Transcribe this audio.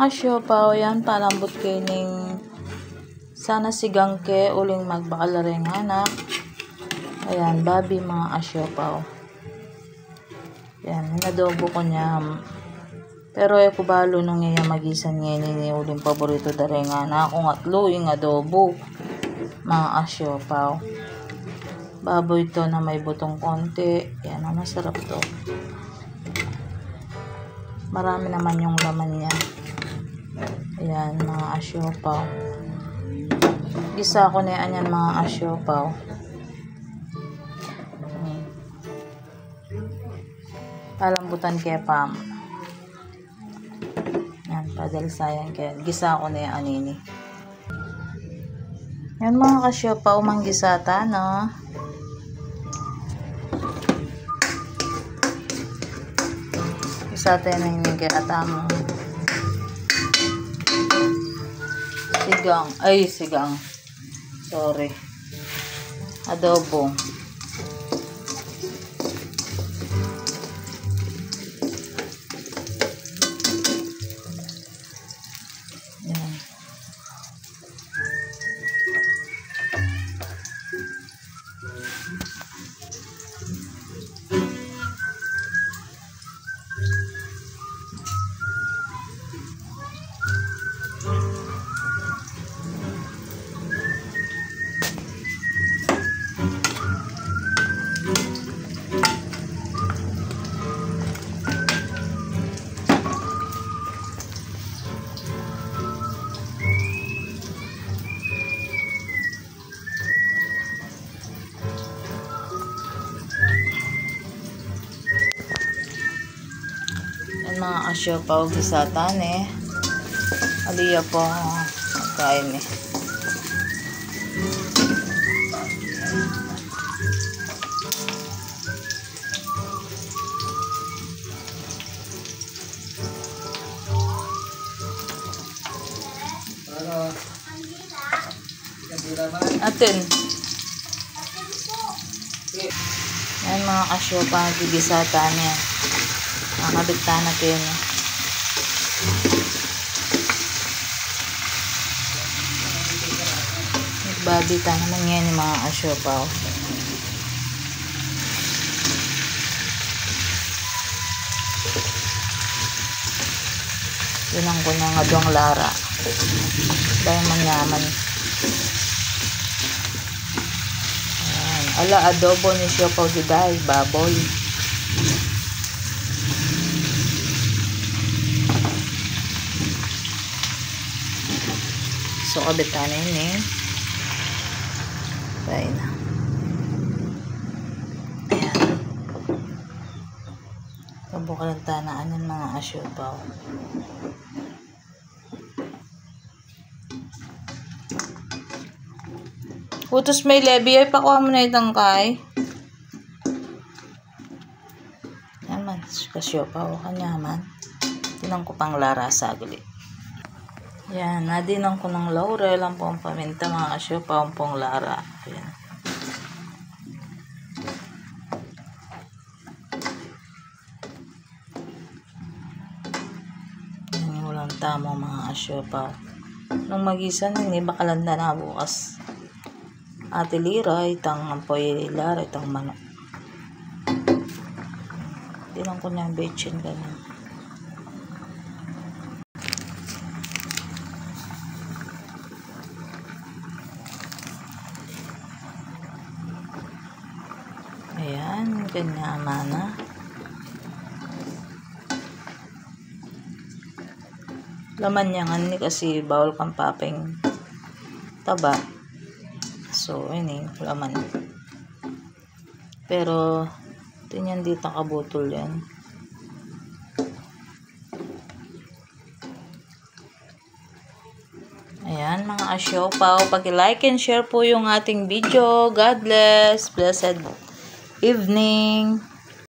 asyopaw, yan palambot kining sana sigang ke uling magbakalareng anak. Ayan, babi mga asyopaw. Yan, nadobo ko niya. Pero ako balo nung iya magisan ngayon ni uling paborito dareng anak. Kung atlo yung adobo mga asyopaw. Baboy to na may butong konti. Yan, masarap to. Marami naman yung laman niya. Ayan, mga asyopaw. Gisa ko na yan mga asyopaw. Palambutan kaya pam. Yan, padal sayang kaya. Gisa ko na yan anini. Yan mga kasyopaw, manggisata, no? Gisata yan yung kaya mo. Sigang. Ay, sigang. Sorry. Adobo. Yan. Mga asyopaw gisatan aliya po kain atin yan mga asyopaw gisatan nakabigta natin. Nagbabita naman yan yung mga asyopaw. Yun ko na nga doang lara. Dahil manyaman. Ayan. Ala adobo ni siopaw juday. Baboy. So, kabita na yun Tayo na. Ayan. Kabuka lang tanaan ng mga asyopaw. Putos may lebi. Ay, pakuha mo na itang kay. Yan man. Kasyopaw. Kanyaman. Tinang ko pang lara saglit. Yan, nadinan ko ng laurel, ang pong paminta, mga asyopaw, ang pong lara. Ayan. Yan yung walang tamo, mga asyopaw. Nung magisan, hindi bakalanda na bukas. Ate lira, itang ampoy lara, itang manok. Dinan ko na yung betchin ganyan. Ayan, ganyan mana. Laman niya nga ni kasi bawal kang papeng taba. So, ini laman. Pero, tingnan dito kabutol yan. Ayan, mga asyopaw. Pag-like and share po yung ating video. God bless. Blessed evening.